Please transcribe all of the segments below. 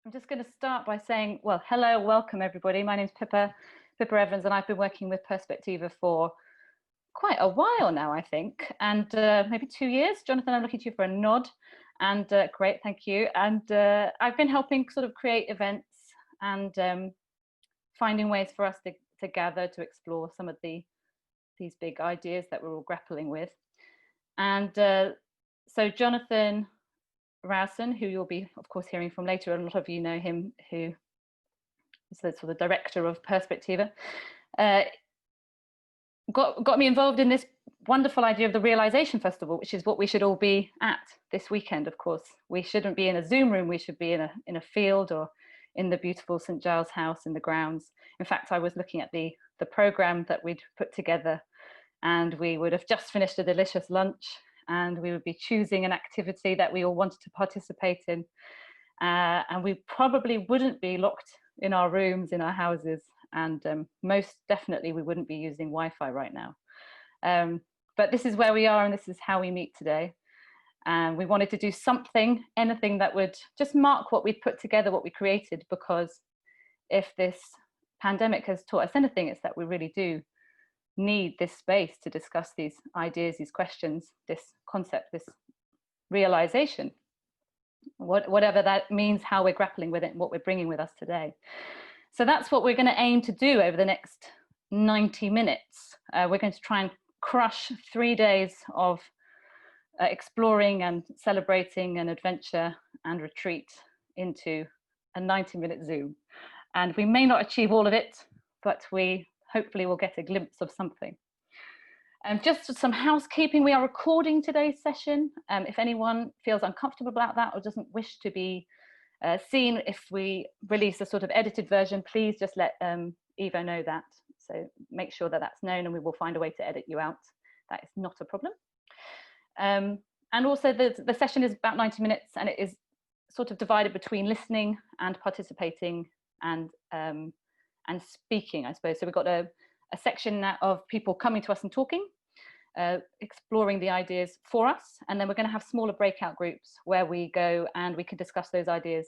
I'm just going to start by saying, well, hello, welcome everybody. My name's Pippa Evans, and I've been working with Perspectiva for quite a while now, I think, and maybe 2 years. Jonathan, I'm looking to you for a nod, and great, thank you. And I've been helping sort of create events and finding ways for us to gather, to explore some of these big ideas that we're all grappling with. And so Jonathan Rowson, who you'll be, of course, hearing from later, and a lot of you know him, who is the sort of director of Perspectiva, got me involved in this wonderful idea of the Realisation Festival, which is what we should all be at this weekend. Of course, we shouldn't be in a Zoom room. We should be in a field or in the beautiful St Giles house in the grounds. In fact, I was looking at the programme that we'd put together, and we would have just finished a delicious lunch, and we would be choosing an activity that we all wanted to participate in. And we probably wouldn't be locked in our rooms, in our houses, and most definitely we wouldn't be using Wi-Fi right now. But this is where we are, and this is how we meet today. And we wanted to do something, anything that would just mark what we'd put together, what we created, because if this pandemic has taught us anything, it's that we really do need this space to discuss these ideas, these questions, this concept, this realization, whatever that means, how we're grappling with it and what we're bringing with us today. So that's what we're going to aim to do over the next 90 minutes. We're going to try and crush 3 days of exploring and celebrating an adventure and retreat into a 90-minute Zoom. And we may not achieve all of it, but we hopefully will get a glimpse of something. And just some housekeeping, we are recording today's session. If anyone feels uncomfortable about that or doesn't wish to be seen if we release a sort of edited version, please just let Evo know that. So make sure that that's known, and we will find a way to edit you out. That is not a problem. And also the session is about 90 minutes, and it is sort of divided between listening and participating and speaking, I suppose. So we've got a section of people coming to us and talking, exploring the ideas for us, and then we're going to have smaller breakout groups where we go and we can discuss those ideas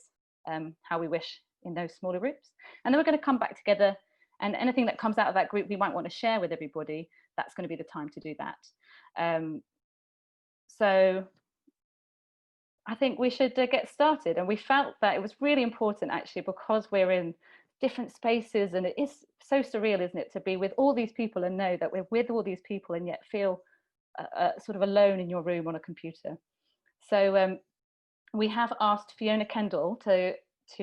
how we wish in those smaller groups. And then we're going to come back together, and anything that comes out of that group we might want to share with everybody, that's going to be the time to do that. So I think we should get started, and we felt that it was really important actually, because we're in different spaces, and it is so surreal, isn't it, to be with all these people and know that we're with all these people and yet feel sort of alone in your room on a computer. So we have asked Fiona Kendall to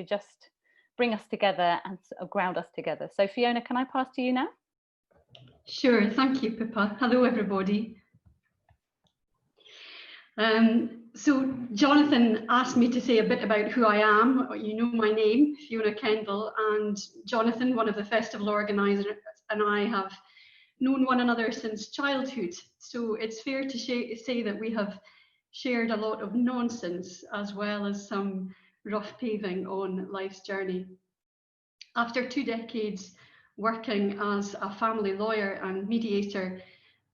just bring us together and ground us together. So Fiona, can I pass to you now? Sure, thank you, Pippa. Hello, everybody. So Jonathan asked me to say a bit about who I am. You know my name, Fiona Kendall, and Jonathan, one of the festival organisers, and I have known one another since childhood. So it's fair to say that we have shared a lot of nonsense as well as some rough paving on life's journey. After 2 decades working as a family lawyer and mediator,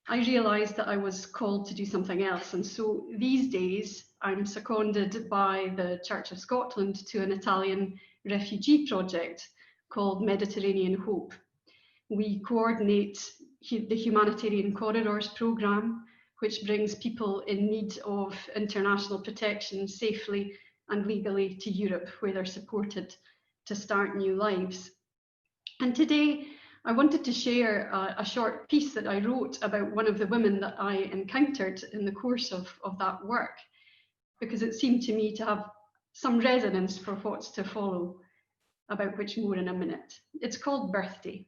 I realised that I was called to do something else. And so these days, I'm seconded by the Church of Scotland to an Italian refugee project called Mediterranean Hope. We coordinate the Humanitarian Corridors programme, which brings people in need of international protection safely and legally to Europe, where they're supported to start new lives. And today, I wanted to share a short piece that I wrote about one of the women that I encountered in the course of that work, because it seemed to me to have some resonance for what's to follow, about which more in a minute. It's called Birthday.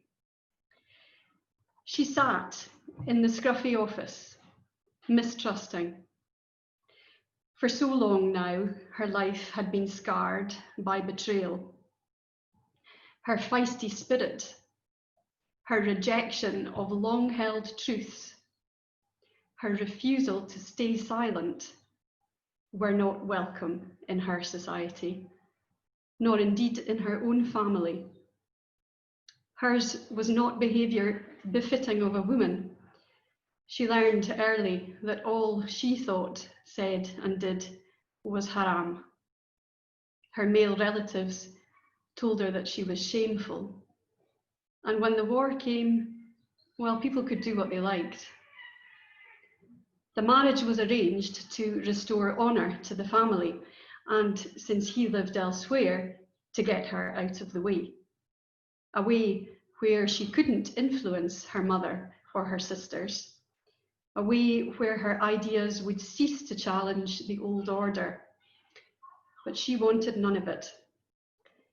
She sat in the scruffy office, mistrusting. For so long now, her life had been scarred by betrayal. Her feisty spirit, her rejection of long-held truths, her refusal to stay silent, were not welcome in her society, nor indeed in her own family. Hers was not behaviour befitting of a woman. She learned early that all she thought, said and did was haram. her male relatives told her that she was shameful. And when the war came, well, people could do what they liked. The marriage was arranged to restore honour to the family, and since he lived elsewhere, to get her out of the way. Away where she couldn't influence her mother or her sisters. Away where her ideas would cease to challenge the old order. But she wanted none of it.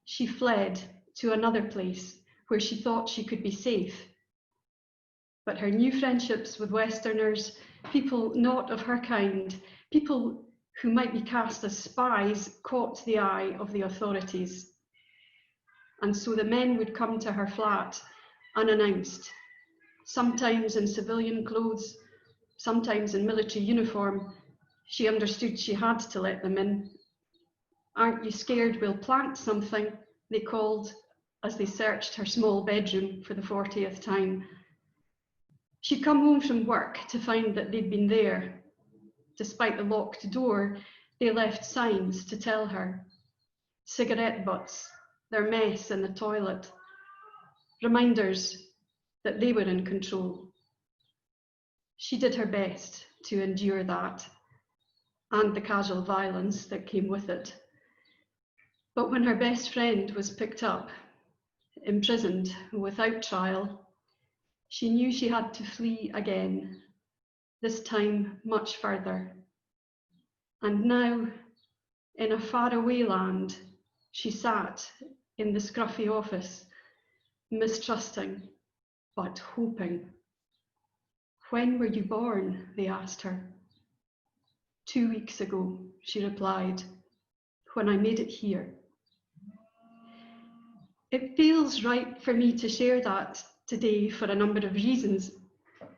She fled to another place where she thought she could be safe. But her new friendships with Westerners, people not of her kind, people who might be cast as spies, caught the eye of the authorities. And so the men would come to her flat unannounced, sometimes in civilian clothes, sometimes in military uniform. She understood she had to let them in. "Aren't you scared we'll plant something?" they called as they searched her small bedroom for the 40th time. She'd come home from work to find that they'd been there. Despite the locked door, they left signs to tell her. Cigarette butts, their mess in the toilet. Reminders that they were in control. She did her best to endure that and the casual violence that came with it. But when her best friend was picked up, imprisoned without trial, she knew she had to flee again, this time much further. And now, in a faraway land, she sat in the scruffy office, mistrusting, but hoping. "When were you born?" they asked her. "2 weeks ago," she replied, "when I made it here." It feels right for me to share that today for a number of reasons.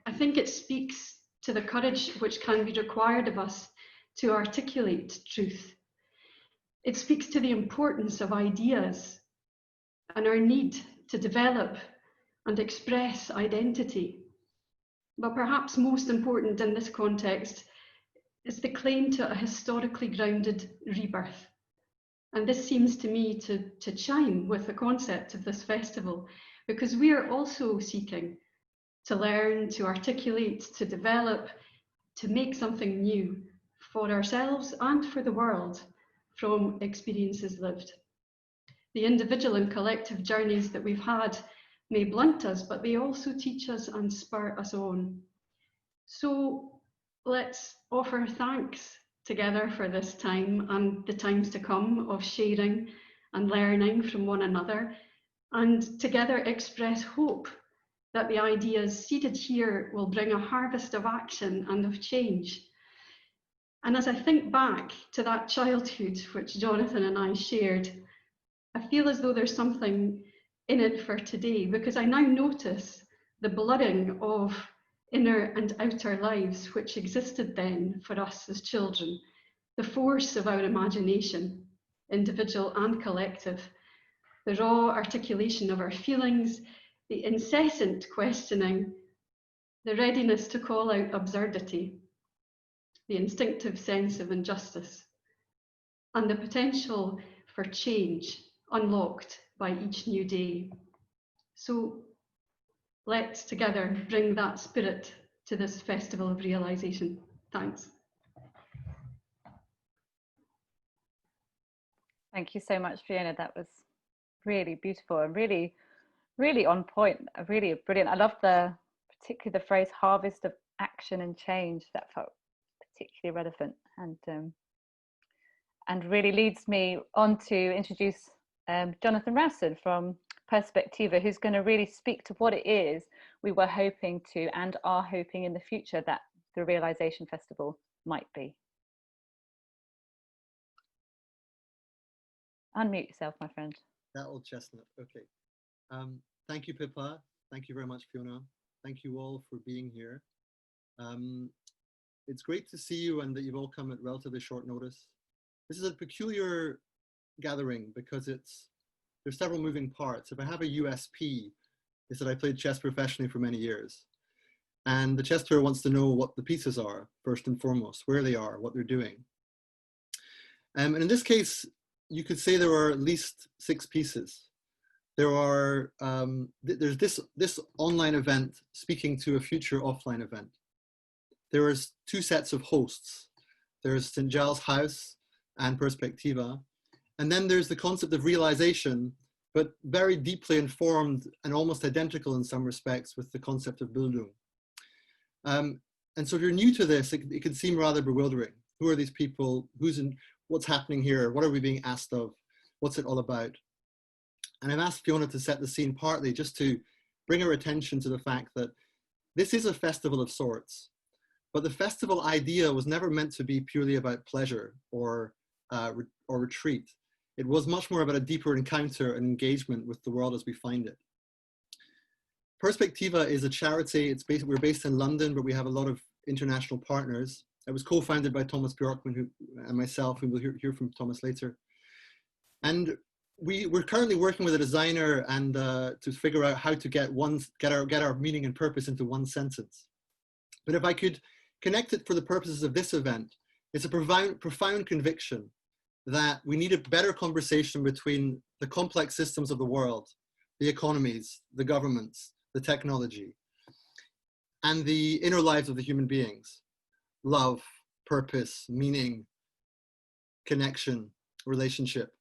I think it speaks to the courage which can be required of us to articulate truth. It speaks to the importance of ideas and our need to develop and express identity. But perhaps most important in this context is the claim to a historically grounded rebirth. And this seems to me to chime with the concept of this festival, because we are also seeking to learn, to articulate, to develop, to make something new for ourselves and for the world from experiences lived. The individual and collective journeys that we've had may blunt us, but they also teach us and spur us on. So let's offer thanks together for this time and the times to come of sharing and learning from one another, and together express hope that the ideas seeded here will bring a harvest of action and of change. And as I think back to that childhood which Jonathan and I shared, I feel as though there's something in it for today, because I now notice the blurring of inner and outer lives which existed then for us as children, the force of our imagination, individual and collective, the raw articulation of our feelings, the incessant questioning, the readiness to call out absurdity, the instinctive sense of injustice, and the potential for change unlocked by each new day. So let's together bring that spirit to this Festival of Realisation. Thanks. Thank you so much, Fiona. That was really beautiful and really, really on point. Really brilliant. I love particularly the phrase "harvest of action and change." That felt particularly relevant, and really leads me on to introduce Jonathan Rowson from Perspectiva, who's going to really speak to what it is we were hoping to and are hoping in the future that the Realisation Festival might be. Unmute yourself, my friend. That old chestnut. Okay. Thank you, Pippa. Thank you very much, Fiona. Thank you all for being here. It's great to see you and that you've all come at relatively short notice. This is a peculiar gathering because there's several moving parts. If I have a USP, it's that I played chess professionally for many years. And the chess player wants to know what the pieces are, first and foremost, where they are, what they're doing. And in this case, you could say there are at least 6 pieces. There are, there's this online event speaking to a future offline event. There is 2 sets of hosts. There's St. Giles House and Perspectiva. And then there's the concept of realization, but very deeply informed and almost identical in some respects with the concept of Bildung. And so if you're new to this, it can seem rather bewildering. Who are these people? What's happening here? What are we being asked of? What's it all about? And I've asked Fiona to set the scene partly just to bring our attention to the fact that this is a festival of sorts, but the festival idea was never meant to be purely about pleasure or retreat. It was much more about a deeper encounter and engagement with the world as we find it. Perspectiva is a charity. We're based in London, but we have a lot of international partners. It was co-founded by Tomas Bjorkman and myself, and we'll hear from Tomas later. And we're currently working with a designer and to figure out how to get our meaning and purpose into one sentence. But if I could connect it for the purposes of this event, it's a profound conviction that we need a better conversation between the complex systems of the world, the economies, the governments, the technology, and the inner lives of the human beings. Love, purpose, meaning, connection, relationship.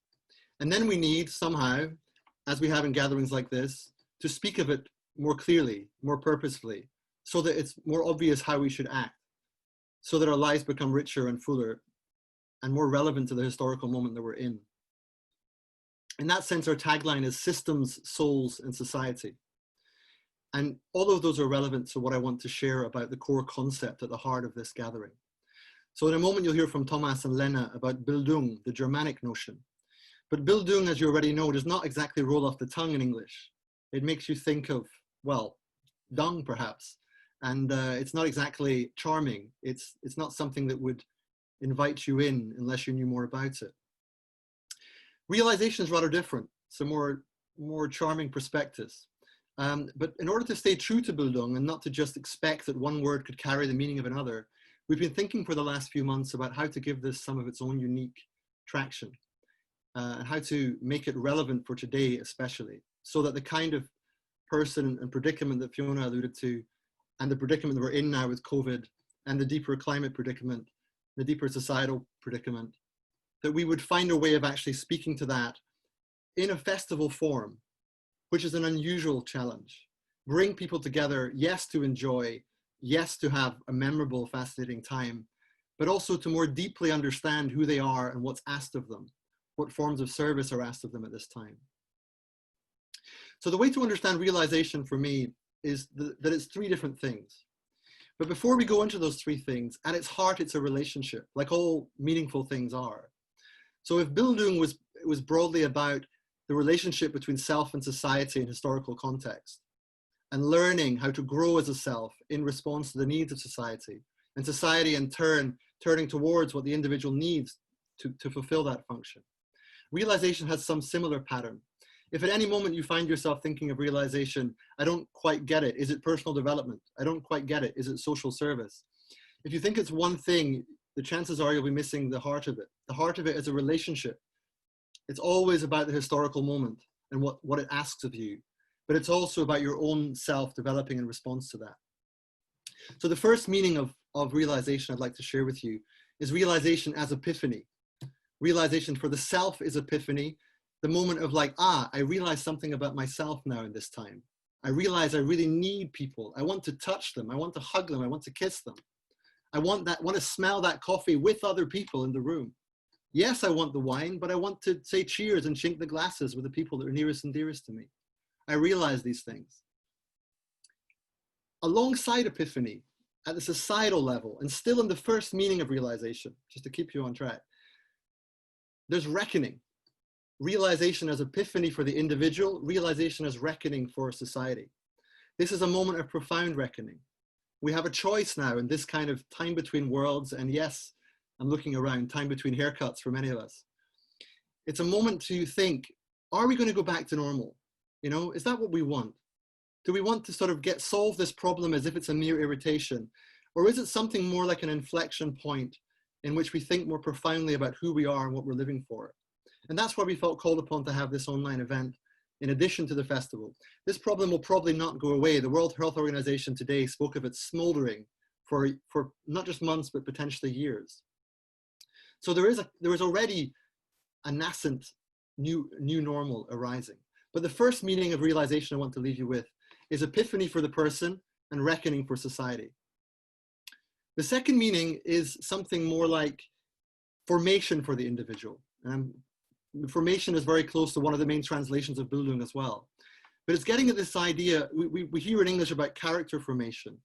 And then we need somehow, as we have in gatherings like this, to speak of it more clearly, more purposefully, so that it's more obvious how we should act, so that our lives become richer and fuller and more relevant to the historical moment that we're in. In that sense, our tagline is systems, souls, and society. And all of those are relevant to what I want to share about the core concept at the heart of this gathering. So in a moment, you'll hear from Tomas and Lene about Bildung, the Germanic notion. But Bildung, as you already know, does not exactly roll off the tongue in English. It makes you think of, well, dung perhaps. And it's not exactly charming. It's not something that would invite you in unless you knew more about it. Realization is rather different. It's a more charming prospectus. But in order to stay true to Bildung and not to just expect that one word could carry the meaning of another, we've been thinking for the last few months about how to give this some of its own unique traction and how to make it relevant for today especially, so that the kind of person and predicament that Fiona alluded to and the predicament that we're in now with COVID and the deeper climate predicament, the deeper societal predicament, that we would find a way of actually speaking to that in a festival form, which is an unusual challenge. Bring people together, yes, to enjoy, yes, to have a memorable, fascinating time, but also to more deeply understand who they are and what's asked of them, what forms of service are asked of them at this time. So the way to understand realization for me is that it's 3 different things. But before we go into those 3 things, at its heart, it's a relationship, like all meaningful things are. So if Bildung was broadly about the relationship between self and society in historical context, and learning how to grow as a self in response to the needs of society, and society in turn turning towards what the individual needs to fulfill that function. Realization has some similar pattern. If at any moment you find yourself thinking of realization, I don't quite get it. Is it personal development? I don't quite get it. Is it social service? If you think it's one thing, the chances are you'll be missing the heart of it. The heart of it is a relationship. It's always about the historical moment and what it asks of you, but it's also about your own self developing in response to that. So the first meaning of realization I'd like to share with you is realization as epiphany. Realization for the self is epiphany, the moment of like, I realize something about myself now in this time. I realize I really need people. I want to touch them. I want to hug them. I want to kiss them. I want to smell that coffee with other people in the room. Yes, I want the wine, but I want to say cheers and chink the glasses with the people that are nearest and dearest to me. I realize these things. Alongside epiphany, at the societal level, and still in the first meaning of realization, just to keep you on track, there's reckoning. Realization as epiphany for the individual, realization as reckoning for society. This is a moment of profound reckoning. We have a choice now in this kind of time between worlds, and yes, I'm looking around, time between haircuts for many of us. It's a moment to think, are we going to go back to normal? You know, is that what we want? Do we want to sort of solve this problem as if it's a mere irritation? Or is it something more like an inflection point in which we think more profoundly about who we are and what we're living for? And that's why we felt called upon to have this online event in addition to the festival. This problem will probably not go away. The World Health Organization today spoke of it smoldering for not just months, but potentially years. So there is already a nascent new normal arising. But the first meaning of realization I want to leave you with is epiphany for the person and reckoning for society. The second meaning is something more like formation for the individual. Formation is very close to one of the main translations of Bildung as well. But it's getting at this idea, we hear in English about character formation,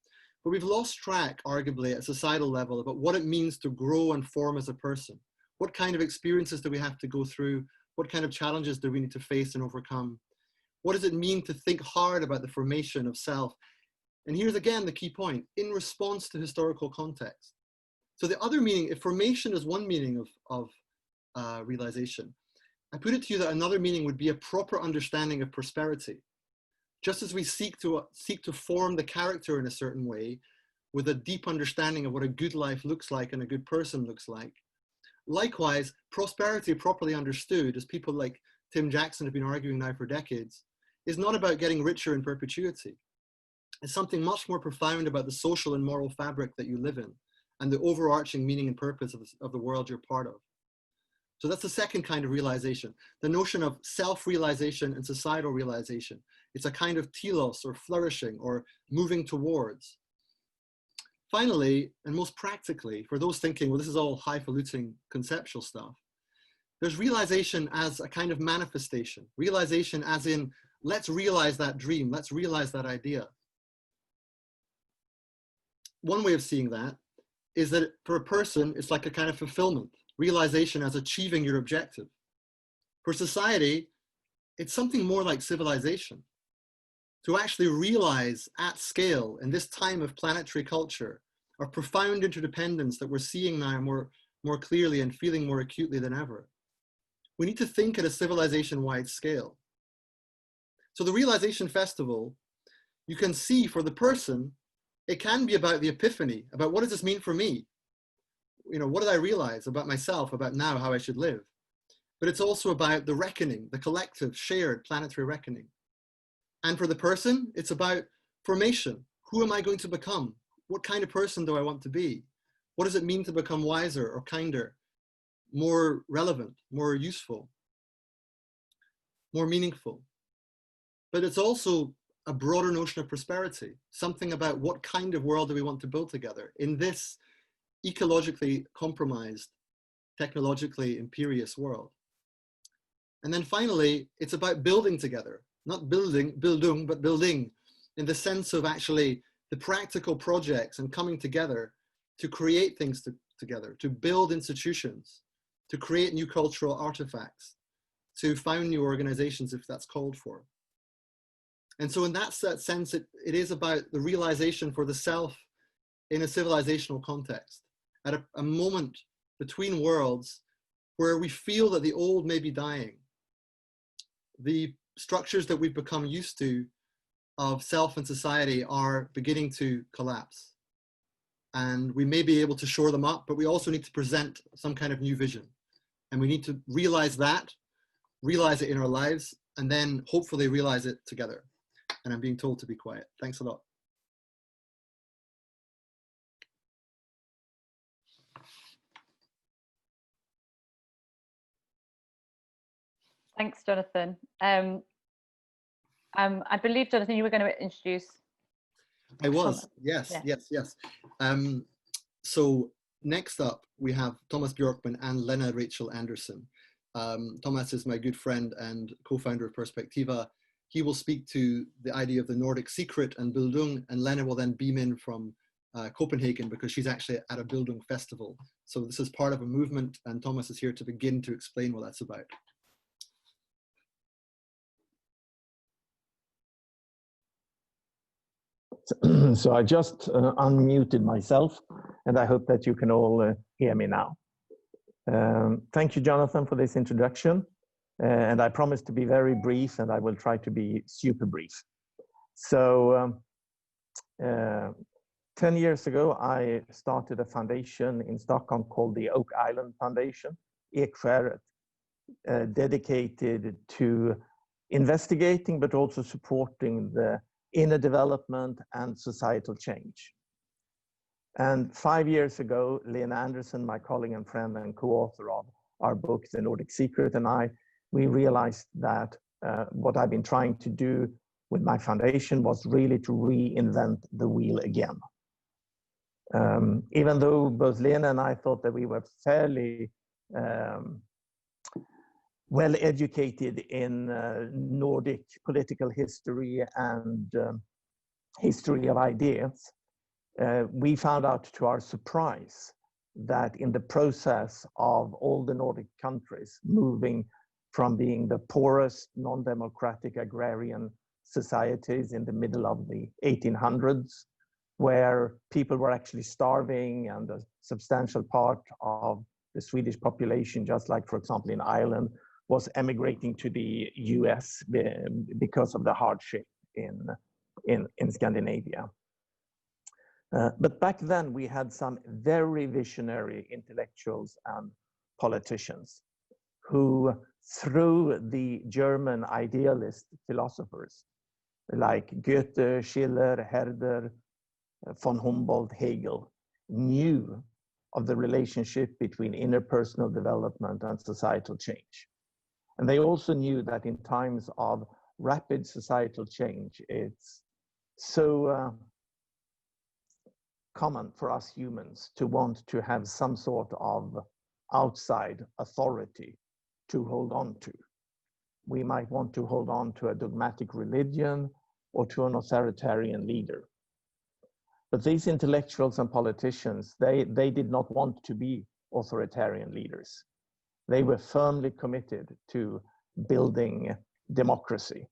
but we've lost track, arguably, at societal level about what it means to grow and form as a person. What kind of experiences do we have to go through? What kind of challenges do we need to face and overcome? What does it mean to think hard about the formation of self? And here's again the key point, in response to historical context. So the other meaning, if formation is one meaning of realization, I put it to you that another meaning would be a proper understanding of prosperity. Just as we seek to form the character in a certain way with a deep understanding of what a good life looks like and a good person looks like. Likewise, prosperity properly understood, as people like Tim Jackson have been arguing now for decades, is not about getting richer in perpetuity. It's something much more profound about the social and moral fabric that you live in and the overarching meaning and purpose of the world you're part of. So that's the second kind of realization, the notion of self-realization and societal realization. It's a kind of telos or flourishing or moving towards. Finally, and most practically, for those thinking, well, this is all highfalutin conceptual stuff, there's realization as a kind of manifestation, realization as in, let's realize that dream, let's realize that idea. One way of seeing that is that for a person, it's like a kind of fulfillment, realization as achieving your objective. For society, it's something more like civilization. To actually realize at scale in this time of planetary culture, our profound interdependence that we're seeing now more clearly and feeling more acutely than ever. We need to think at a civilization-wide scale. So the Realisation Festival, you can see for the person, it can be about the epiphany, about what does this mean for me? You know, what did I realize about myself, about now, how I should live? But it's also about the reckoning, the collective, shared planetary reckoning. And for the person, it's about formation. Who am I going to become? What kind of person do I want to be? What does it mean to become wiser or kinder, more relevant, more useful, more meaningful? But it's also a broader notion of prosperity, something about what kind of world do we want to build together in this ecologically compromised, technologically imperious world. And then finally, it's about building together, not Bildung, but building, in the sense of actually the practical projects and coming together to create things together, to build institutions, to create new cultural artifacts, to found new organizations if that's called for. And so in that sense, it is about the realization for the self in a civilizational context, at a moment between worlds where we feel that the old may be dying. The structures that we've become used to of self and society are beginning to collapse. And we may be able to shore them up, but we also need to present some kind of new vision. And we need to realize that, realize it in our lives, and then hopefully realize it together. And I'm being told to be quiet. Thanks a lot. Thanks, Jonathan. I believe, Jonathan, you were going to introduce. I was, yes. So next up, we have Tomas Bjorkman and Lene Rachel Andersen. Tomas is my good friend and co-founder of Perspectiva. He will speak to the idea of the Nordic secret and Bildung, and Lene will then beam in from Copenhagen because she's actually at a Bildung festival. So this is part of a movement, and Tomas is here to begin to explain what that's about. So I just unmuted myself, and I hope that you can all hear me now. Thank you, Jonathan, for this introduction. And I promise to be very brief, and I will try to be super brief. So 10 years ago, I started a foundation in Stockholm called the Oak Island Foundation, Ekskäret. dedicated to investigating but also supporting the inner development and societal change. And 5 years ago, Lene Andersen, my colleague and friend and co-author of our book, The Nordic Secret, and we realized that what I've been trying to do with my foundation was really to reinvent the wheel again. Even though both Lene and I thought that we were fairly well educated in Nordic political history and history of ideas, we found out to our surprise that in the process of all the Nordic countries moving from being the poorest non-democratic agrarian societies in the middle of the 1800s, where people were actually starving and a substantial part of the Swedish population, just like, for example, in Ireland, was emigrating to the US because of the hardship in Scandinavia. But back then we had some very visionary intellectuals and politicians who, through the German idealist philosophers like Goethe, Schiller, Herder, von Humboldt, Hegel, knew of the relationship between interpersonal development and societal change. And they also knew that in times of rapid societal change, it's so common for us humans to want to have some sort of outside authority to hold on to. We might want to hold on to a dogmatic religion or to an authoritarian leader. But these intellectuals and politicians, they did not want to be authoritarian leaders. They were firmly committed to building democracy.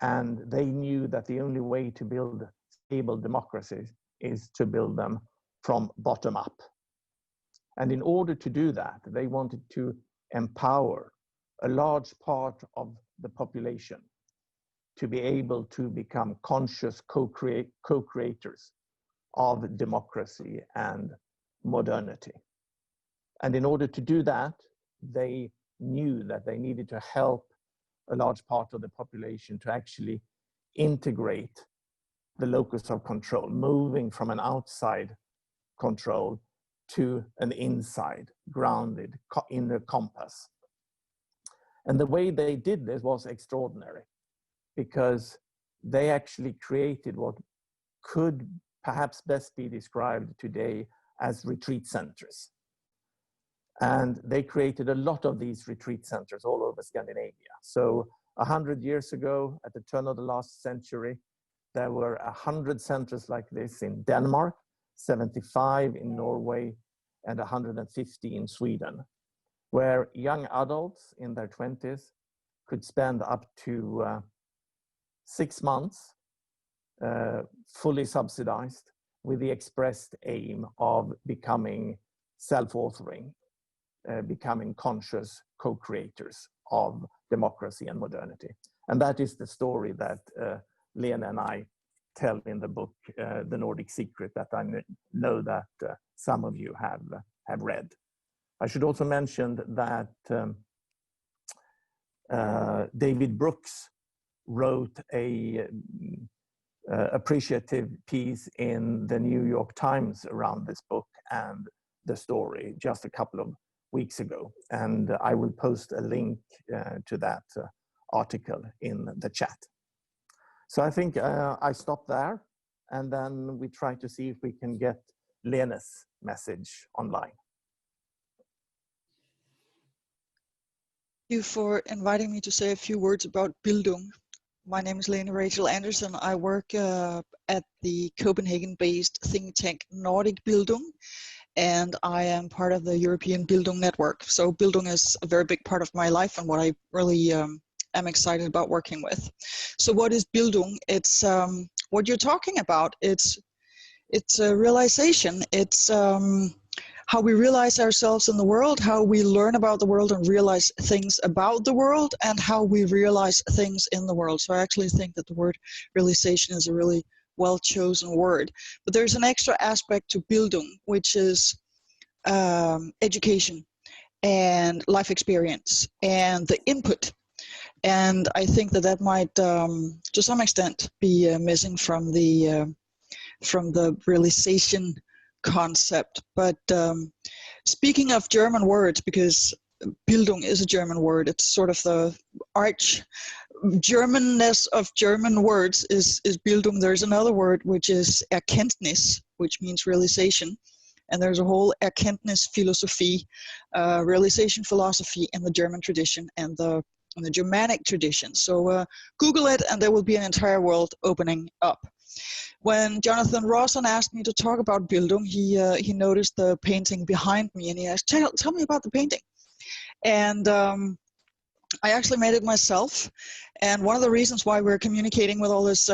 And they knew that the only way to build stable democracies is to build them from bottom up. And in order to do that, they wanted to empower a large part of the population to be able to become conscious co-creators of democracy and modernity. And in order to do that, they knew that they needed to help a large part of the population to actually integrate the locus of control, moving from an outside control to an inside, grounded inner compass. And the way they did this was extraordinary, because they actually created what could perhaps best be described today as retreat centers. And they created a lot of these retreat centers all over Scandinavia. So 100 years ago, at the turn of the last century, there were 100 centers like this in Denmark, 75 in Norway, and 150 in Sweden, where young adults in their 20s could spend up to 6 months fully subsidized, with the expressed aim of becoming self-authoring, becoming conscious co-creators of democracy and modernity. And that is the story that Lene and I tell in the book, The Nordic Secret, that I know that some of you have read. I should also mention that David Brooks wrote a appreciative piece in the New York Times around this book and the story just a couple of weeks ago. And I will post a link to that article in the chat. So I think I stop there, and then we try to see if we can get Lene's message online. Thank you for inviting me to say a few words about Bildung. My name is Lene Rachel Andersen. I work at the Copenhagen-based think tank Nordic Bildung, and I am part of the European Bildung network. So Bildung is a very big part of my life and what I really am excited about working with. So what is Bildung? It's what you're talking about. It's a realization. It's how we realize ourselves in the world, how we learn about the world and realize things about the world, and how we realize things in the world. So I actually think that the word realization is a really well-chosen word. But there's an extra aspect to Bildung, which is education. and life experience and the input. And I think that that might, to some extent, be missing from the realization concept. But speaking of German words, because Bildung is a German word, it's sort of the arch Germanness of German words is Bildung. There's another word which is Erkenntnis, which means realization. And there's a whole Erkenntnisphilosophie, realization philosophy in the German tradition and the Germanic tradition. So Google it and there will be an entire world opening up. When Jonathan Rossen asked me to talk about Bildung, he noticed the painting behind me and he asked, tell me about the painting. And I actually made it myself. And one of the reasons why we're communicating with all this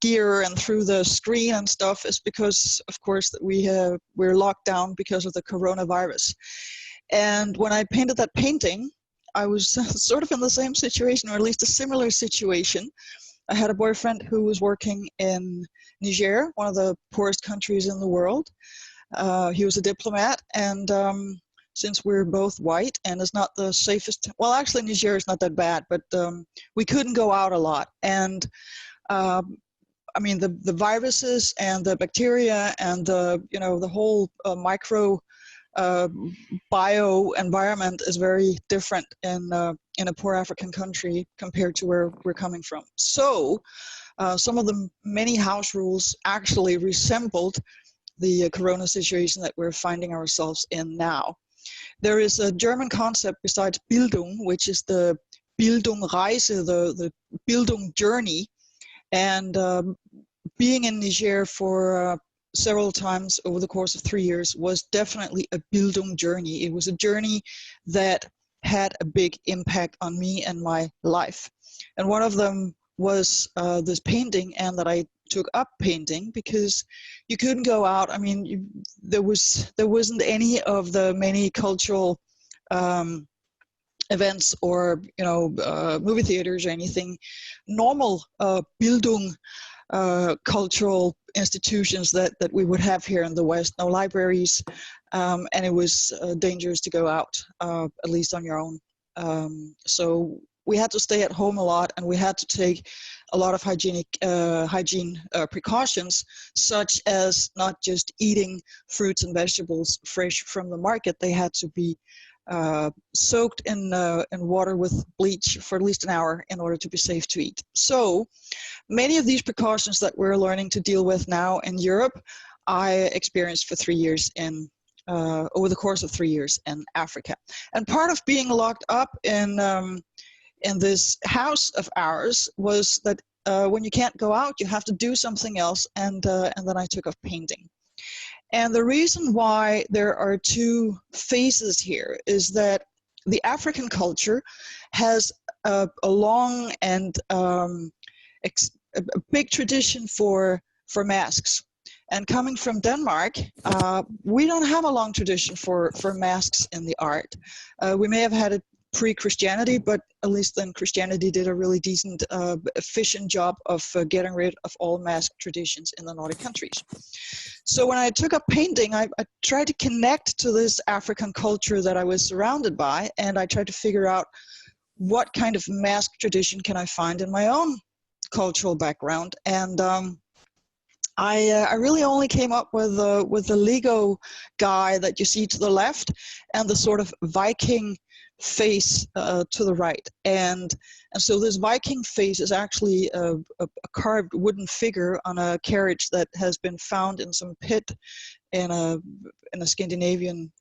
gear and through the screen and stuff is because, of course, that we're locked down because of the coronavirus. And when I painted that painting, I was sort of in the same situation, or at least a similar situation. I had a boyfriend who was working in Niger, one of the poorest countries in the world. He was a diplomat, and since we're both white and it's not the safest, well, actually Niger is not that bad, but we couldn't go out a lot. And I mean, the viruses and the bacteria and the whole micro bio environment is very different in a poor African country compared to where we're coming from. So some of the many house rules actually resembled the corona situation that we're finding ourselves in now. There is a German concept besides Bildung, which is the Bildungreise, the Bildung journey. And being in Niger for several times over the course of 3 years was definitely a Bildung journey. It was a journey that had a big impact on me and my life. And one of them was this painting, and that I took up painting because you couldn't go out. I mean, there wasn't any of the many cultural events or movie theaters or anything. Normal Bildung cultural institutions that we would have here in the West. No libraries, and it was dangerous to go out, at least on your own. So we had to stay at home a lot, and we had to take a lot of hygiene precautions, such as not just eating fruits and vegetables fresh from the market. They had to be soaked in water with bleach for at least an hour in order to be safe to eat. So many of these precautions that we're learning to deal with now in Europe, I experienced for 3 years over the course of 3 years in Africa. And part of being locked up in this house of ours was that when you can't go out, you have to do something else. And then I took up painting. And the reason why there are two phases here is that the African culture has a long and a big tradition for masks. And coming from Denmark, we don't have a long tradition for masks in the art. We may have had it pre-Christianity, but at least then Christianity did a really decent, efficient job of getting rid of all mask traditions in the Nordic countries. So when I took up painting, I tried to connect to this African culture that I was surrounded by, and I tried to figure out what kind of mask tradition can I find in my own cultural background. And I really only came up with the Lego guy that you see to the left and the sort of Viking face to the right. And so this Viking face is actually a carved wooden figure on a carriage that has been found in some pit in a Scandinavian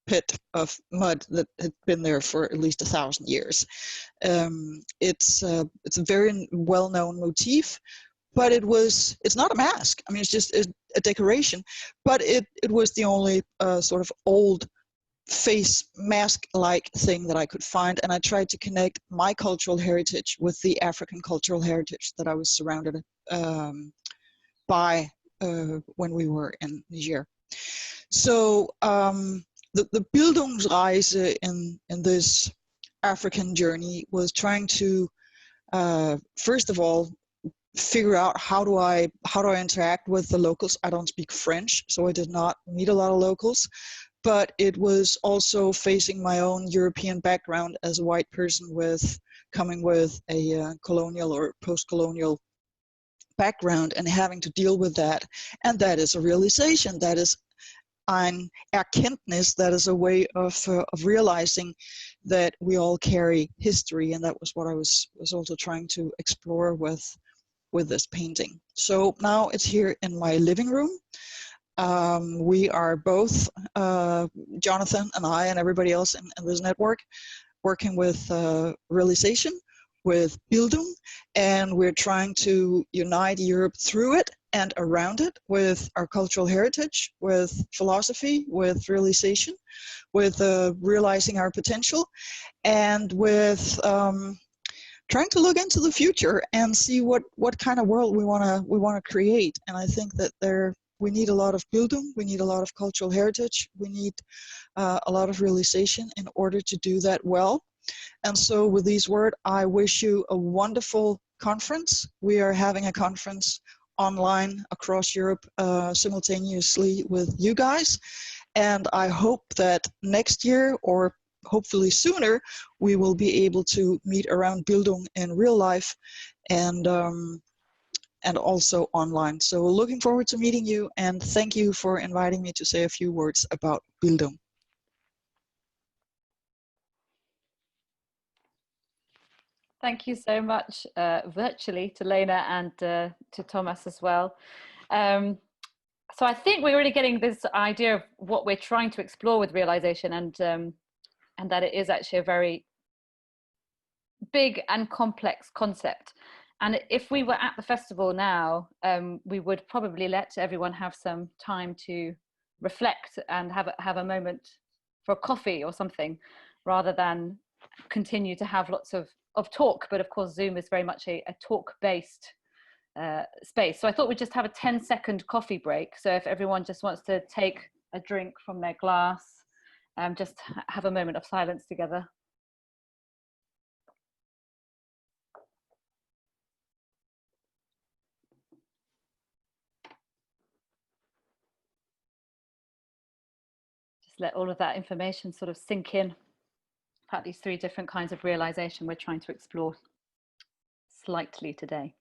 pit of mud that had been there for at least 1,000 years. It's a very well-known motif, but it's not a mask. I mean, it's just a decoration, but it was the only sort of old face mask-like thing that I could find, and I tried to connect my cultural heritage with the African cultural heritage that I was surrounded by when we were in Niger. So the Bildungsreise in this African journey was trying to first of all figure out how do I interact with the locals. I don't speak French, so I did not meet a lot of locals. but it was also facing my own European background as a white person coming with a colonial or post-colonial background and having to deal with that. And that is a realization, that is an Erkenntnis, that is a way of realizing that we all carry history, and that was what I was also trying to explore with this painting. So now it's here in my living room. We are both, Jonathan and I and everybody else in this network, working with realization, with Bildung, and we're trying to unite Europe through it and around it with our cultural heritage, with philosophy, with realization, with realizing our potential, and with trying to look into the future and see what kind of world we want to create. And I think that we need a lot of Bildung, we need a lot of cultural heritage, we need a lot of realization in order to do that well. And so with these words, I wish you a wonderful conference. We are having a conference online across Europe simultaneously with you guys. And I hope that next year, or hopefully sooner, we will be able to meet around Bildung in real life and also online. So looking forward to meeting you, and thank you for inviting me to say a few words about Bildung. Thank you so much virtually to Lene and to Tomas as well. So I think we're really getting this idea of what we're trying to explore with realization, and that it is actually a very big and complex concept. And if we were at the festival now, we would probably let everyone have some time to reflect and have a moment for a coffee or something, rather than continue to have lots of talk. But of course, Zoom is very much a talk-based space. So I thought we'd just have a 10-second coffee break. So if everyone just wants to take a drink from their glass, just have a moment of silence together. Just let all of that information sort of sink in about these three different kinds of realization we're trying to explore slightly today.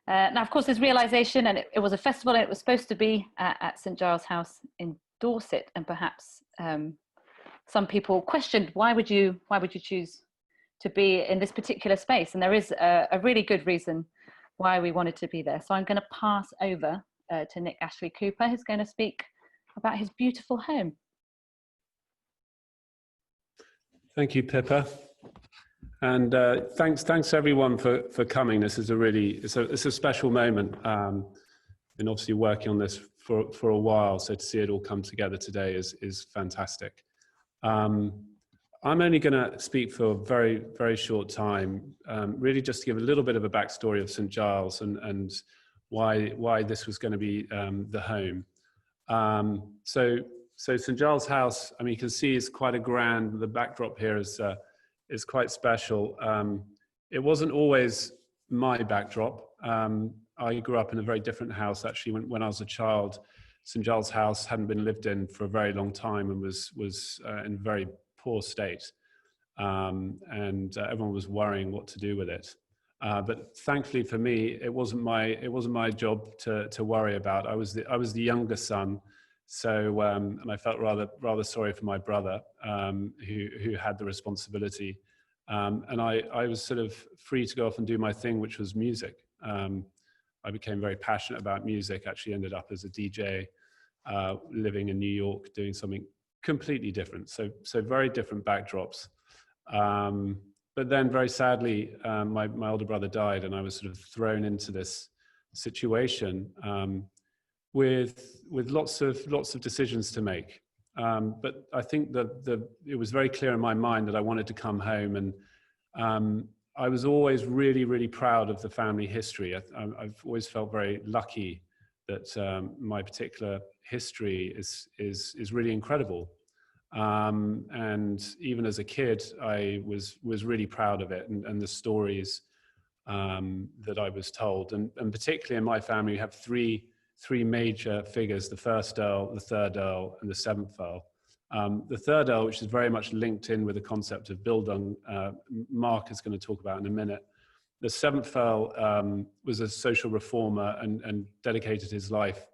Now, of course, there's realization, and it was a festival, and it was supposed to be at St. Giles House in Dorset, and perhaps some people questioned, why would you choose to be in this particular space? And there is a really good reason why we wanted to be there. So I'm going to pass over to Nick Ashley Cooper, who's going to speak about his beautiful home. Thank you, Pippa. And thanks everyone for coming. This is it's a special moment. Been obviously working on this for a while, so to see it all come together today is fantastic. I'm only going to speak for a very, very short time, really just to give a little bit of a backstory of St. Giles and why this was going to be the home. So St. Giles House, I mean, you can see it's quite a grand. The backdrop here is quite special. It wasn't always my backdrop. I grew up in a very different house, actually. When I was a child, St. Giles House hadn't been lived in for a very long time and was in a very poor state. And everyone was worrying what to do with it. But thankfully for me, it wasn't my job to worry about. I was the younger son. So, and I felt rather sorry for my brother, who had the responsibility. And I was sort of free to go off and do my thing, which was music. I became very passionate about music, actually ended up as a DJ, living in New York, doing something completely different. So very different backdrops. But then very sadly, my older brother died, and I was sort of thrown into this situation, with lots of decisions to make. But I think that it was very clear in my mind that I wanted to come home, and I was always really, really proud of the family history. I've always felt very lucky that my particular history is really incredible. And even as a kid, I was really proud of it, and the stories that I was told. And particularly in my family, we have three major figures: the first Earl, the third Earl, and the seventh Earl. The third Earl, which is very much linked in with the concept of Bildung, Mark is going to talk about in a minute. The seventh Earl was a social reformer and dedicated his life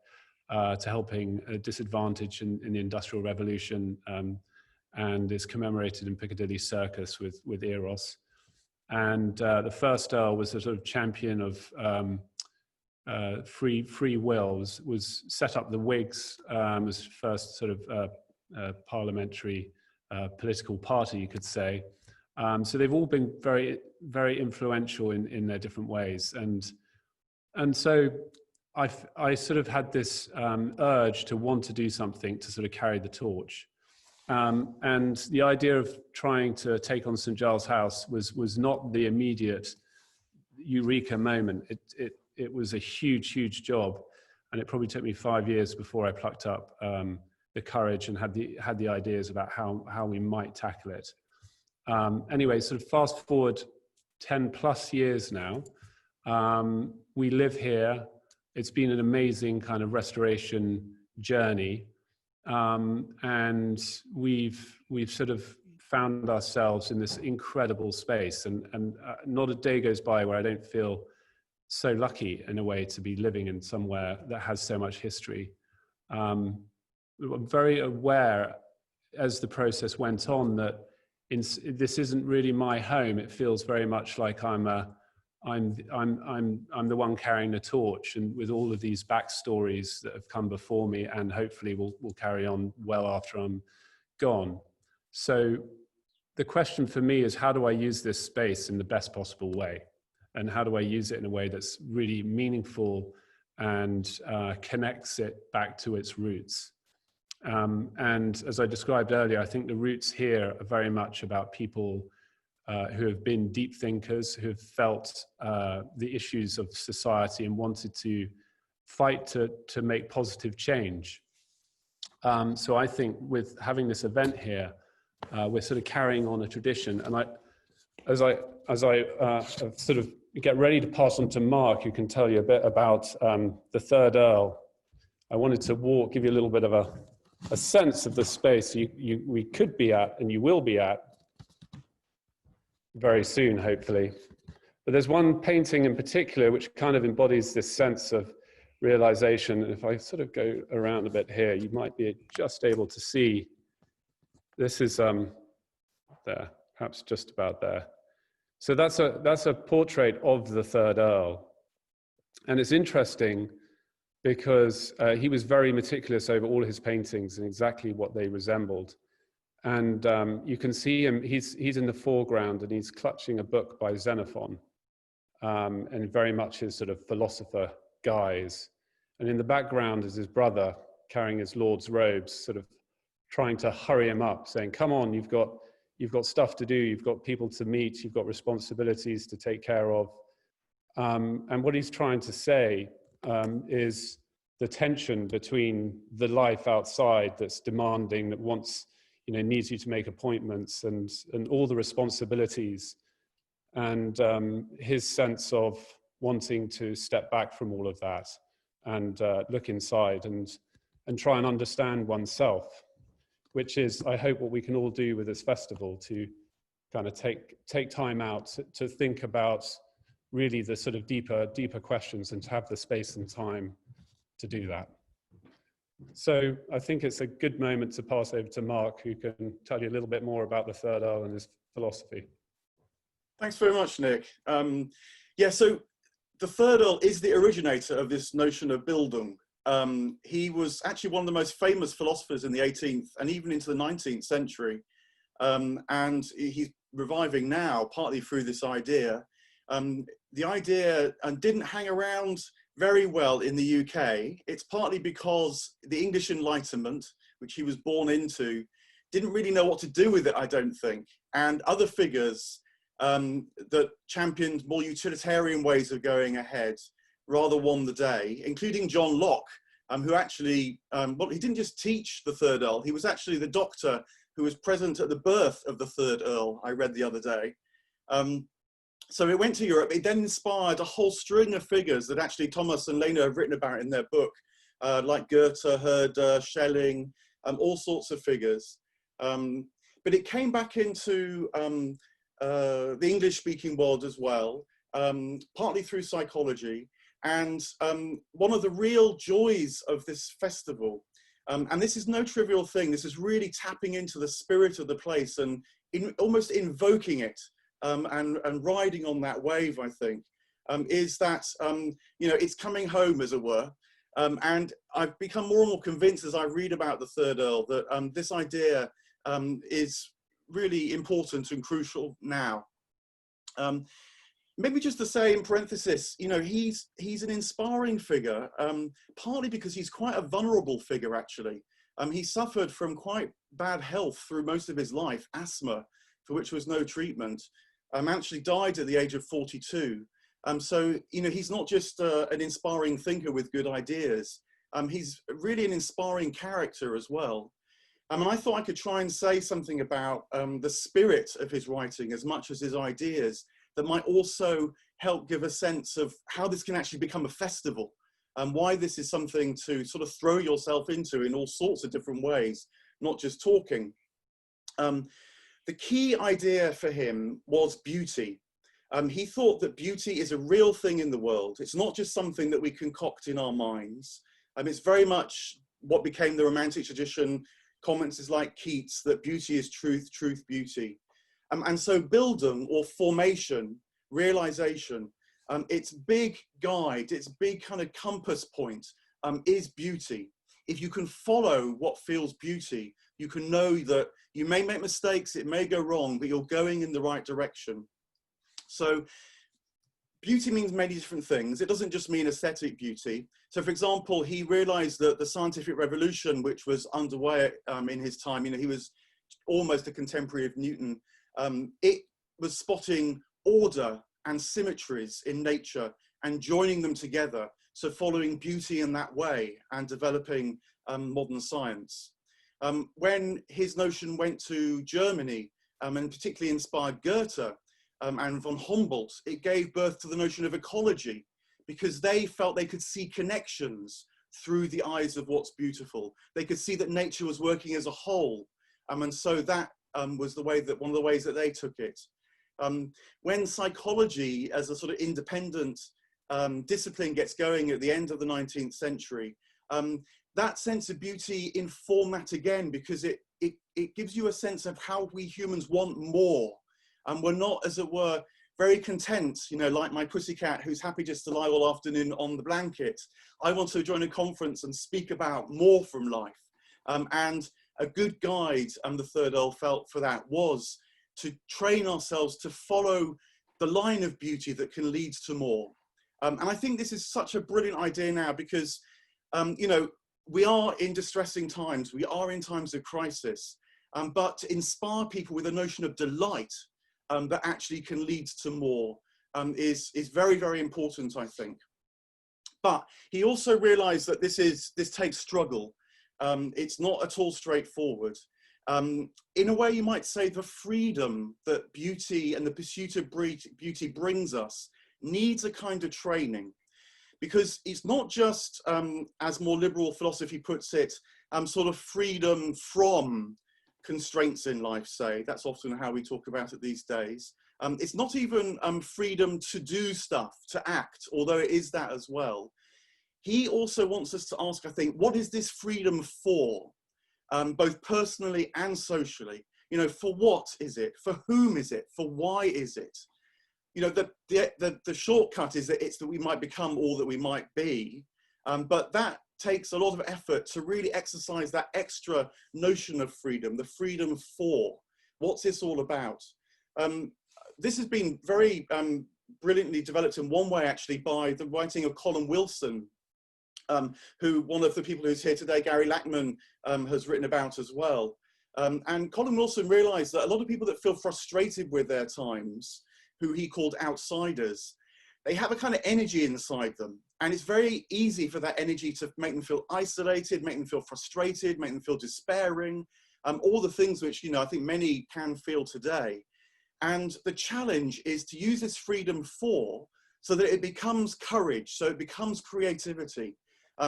to helping a disadvantaged in the Industrial Revolution, and is commemorated in Piccadilly Circus with Eros. And the first Earl was a sort of champion of free will, was set up the Whigs as first sort of parliamentary political party, you could say. So they've all been very, very influential in their different ways. And so I sort of had this urge to want to do something to sort of carry the torch. And the idea of trying to take on St. Giles House was not the immediate eureka moment. It was a huge job, and it probably took me 5 years before I plucked up the courage and had the ideas about how we might tackle it. Anyway, sort of fast forward 10 plus years now. We live here. It's been an amazing kind of restoration journey. And we've sort of found ourselves in this incredible space, and not a day goes by where I don't feel so lucky in a way to be living in somewhere that has so much history. I'm very aware as the process went on that this isn't really my home. It feels very much like I'm the one carrying the torch, and with all of these backstories that have come before me, and hopefully will carry on well after I'm gone. So the question for me is, how do I use this space in the best possible way? And how do I use it in a way that's really meaningful and connects it back to its roots? And as I described earlier, I think the roots here are very much about people who have been deep thinkers, who have felt the issues of society and wanted to fight to make positive change. So I think with having this event here, we're sort of carrying on a tradition. And as I sort of get ready to pass on to Mark, who can tell you a bit about the third Earl, I wanted to give you a little bit of a sense of the space we could be at, and you will be at very soon, hopefully. But there's one painting in particular which kind of embodies this sense of realization. And if I sort of go around a bit here, you might be just able to see. This is there, perhaps just about there. So that's a portrait of the third Earl. And it's interesting because he was very meticulous over all his paintings and exactly what they resembled. And you can see him, he's in the foreground, and he's clutching a book by Xenophon, and very much his sort of philosopher guise. And in the background is his brother carrying his lord's robes, sort of trying to hurry him up, saying, come on, you've got stuff to do, you've got people to meet, you've got responsibilities to take care of. And what he's trying to say is the tension between the life outside that's demanding, that wants, needs you to make appointments, and all the responsibilities, and his sense of wanting to step back from all of that and look inside and try and understand oneself, which is, I hope, what we can all do with this festival, to kind of take time out to think about really the sort of deeper questions, and to have the space and time to do that. So I think it's a good moment to pass over to Mark, who can tell you a little bit more about the third Earl and his philosophy. Thanks very much, Nick. Yeah, so the third Earl is the originator of this notion of Bildung. He was actually one of the most famous philosophers in the 18th and even into the 19th century. And he's reviving now, partly through this idea. The idea didn't hang around very well in the UK. It's partly because the English Enlightenment, which he was born into, didn't really know what to do with it, I don't think. And other figures that championed more utilitarian ways of going ahead rather won the day, including John Locke, who actually, well, he didn't just teach the third Earl, he was actually the doctor who was present at the birth of the third Earl, I read the other day. So it went to Europe. It then inspired a whole string of figures that actually Tomas and Lene have written about in their book, like Goethe, Herder, Schelling, all sorts of figures. But it came back into the English-speaking world as well, partly through psychology. And one of the real joys of this festival, and this is no trivial thing, this is really tapping into the spirit of the place and almost invoking it and riding on that wave, I think, is that, you know, it's coming home, as it were. And I've become more and more convinced as I read about the Third Earl that this idea is really important and crucial now. Maybe just to say in parenthesis, you know, he's an inspiring figure, partly because he's quite a vulnerable figure, actually. He suffered from quite bad health through most of his life, asthma, for which was no treatment. Actually died at the age of 42. So, you know, he's not just an inspiring thinker with good ideas. He's really an inspiring character as well. And I thought I could try and say something about the spirit of his writing as much as his ideas that might also help give a sense of how this can actually become a festival and why this is something to sort of throw yourself into in all sorts of different ways, not just talking. The key idea for him was beauty. He thought that beauty is a real thing in the world. It's not just something that we concoct in our minds. It's very much what became the Romantic tradition, comments like Keats, that beauty is truth, truth, beauty. And so Bildung, or formation, realization, its big guide, its big kind of compass point is beauty. If you can follow what feels beauty, you can know that you may make mistakes, it may go wrong, but you're going in the right direction. So beauty means many different things. It doesn't just mean aesthetic beauty. So for example, he realized that the scientific revolution, which was underway in his time, you know, he was almost a contemporary of Newton, it was spotting order and symmetries in nature and joining them together. So following beauty in that way and developing modern science. When his notion went to Germany and particularly inspired Goethe and von Humboldt, it gave birth to the notion of ecology because they felt they could see connections through the eyes of what's beautiful. They could see that nature was working as a whole. And so that was the way that one of the ways that they took it. When psychology as a sort of independent discipline gets going at the end of the 19th century, that sense of beauty informed that again because it gives you a sense of how we humans want more. And we're not, as it were, very content, you know, like my pussycat who's happy just to lie all afternoon on the blanket. I want to join a conference and speak about more from life. And a good guide, the Third Earl felt for that, was to train ourselves to follow the line of beauty that can lead to more. And I think this is such a brilliant idea now because, you know, we are in distressing times, we are in times of crisis, but to inspire people with a notion of delight that actually can lead to more is very, very important, I think. But he also realized that this takes struggle. It's not at all straightforward. In a way, you might say the freedom that beauty and the pursuit of beauty brings us needs a kind of training, because it's not just, as more liberal philosophy puts it, sort of freedom from constraints in life, say. That's often how we talk about it these days. It's not even freedom to do stuff, to act, although it is that as well. He also wants us to ask, I think, what is this freedom for? Both personally and socially. You know, for what is it? For whom is it? For why is it? You know, the shortcut is that it's that we might become all that we might be, but that takes a lot of effort to really exercise that extra notion of freedom, the freedom for. What's this all about? This has been very brilliantly developed in one way, actually, by the writing of Colin Wilson, who one of the people who's here today, Gary Lachman, has written about as well. And Colin Wilson realized that a lot of people that feel frustrated with their times, who he called outsiders, they have a kind of energy inside them. And it's very easy for that energy to make them feel isolated, make them feel frustrated, make them feel despairing, all the things which, you know, I think many can feel today. And the challenge is to use this freedom for, so that it becomes courage, so it becomes creativity,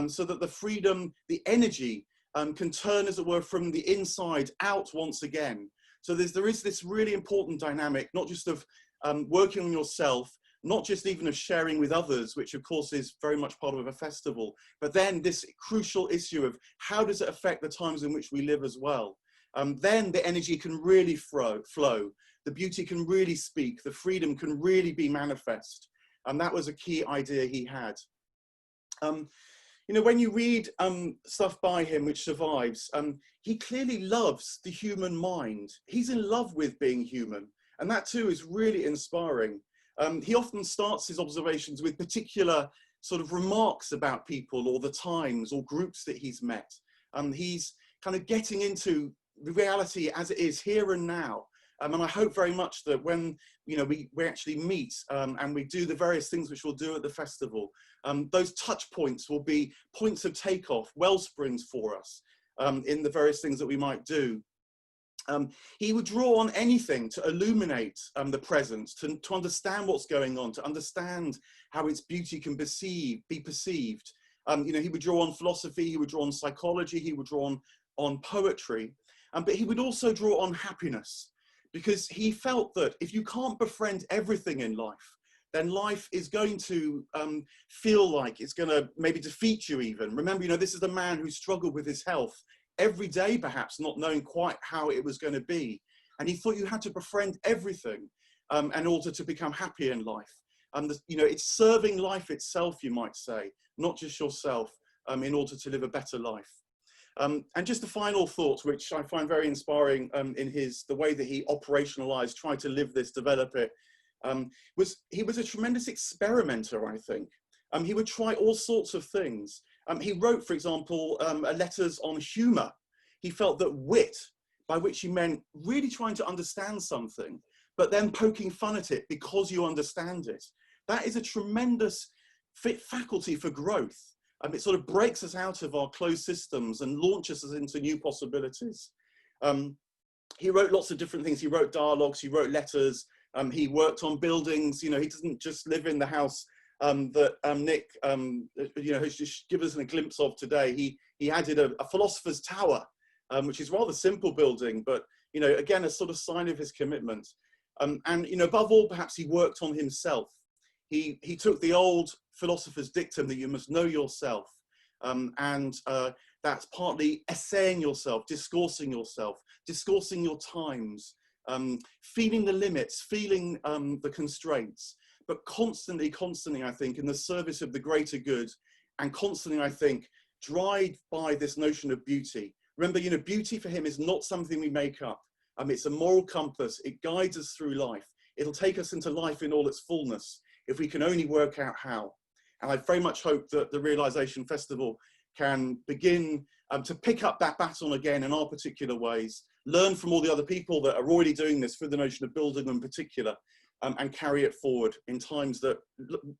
so that the freedom, the energy can turn, as it were, from the inside out once again. So there is this really important dynamic, not just of working on yourself, not just even of sharing with others, which of course is very much part of a festival, but then this crucial issue of how does it affect the times in which we live as well. Then the energy can really flow, the beauty can really speak, the freedom can really be manifest. And that was a key idea he had. You know, when you read stuff by him which survives, he clearly loves the human mind. He's in love with being human. And that too is really inspiring. He often starts his observations with particular sort of remarks about people or the times or groups that he's met. He's kind of getting into reality as it is here and now. And I hope very much that when we actually meet and we do the various things which we'll do at the festival, those touch points will be points of takeoff, well springs for us in the various things that we might do. He would draw on anything to illuminate the present, to understand what's going on, to understand how its beauty can be perceived. He would draw on philosophy, he would draw on psychology, he would draw on poetry, but he would also draw on happiness, because he felt that if you can't befriend everything in life, then life is going to feel like it's going to maybe defeat you even. Remember, this is a man who struggled with his health every day, perhaps not knowing quite how it was going to be. And he thought you had to befriend everything in order to become happy in life. It's serving life itself, you might say, not just yourself, in order to live a better life. And just a final thought, which I find very inspiring in the way that he operationalized, tried to live this, develop it, he was a tremendous experimenter, I think. He would try all sorts of things. He wrote, for example, letters on humor. He felt that wit, by which he meant really trying to understand something, but then poking fun at it because you understand it. That is a tremendous faculty for growth. It sort of breaks us out of our closed systems and launches us into new possibilities. He wrote lots of different things. He wrote dialogues, he wrote letters, he worked on buildings. He doesn't just live in the house that Nick has just given us a glimpse of today. He added a philosopher's tower, which is a rather simple building, but again, a sort of sign of his commitment. And above all, perhaps he worked on himself. He took the old philosopher's dictum that you must know yourself, and that's partly essaying yourself, discoursing your times, feeling the limits, feeling the constraints, but constantly, I think, in the service of the greater good, and constantly, I think, driven by this notion of beauty. Remember, beauty for him is not something we make up. It's a moral compass. It guides us through life. It'll take us into life in all its fullness, if we can only work out how. And I very much hope that the Realisation Festival can begin to pick up that baton again in our particular ways, learn from all the other people that are already doing this through the notion of Bildung in particular, and carry it forward in times that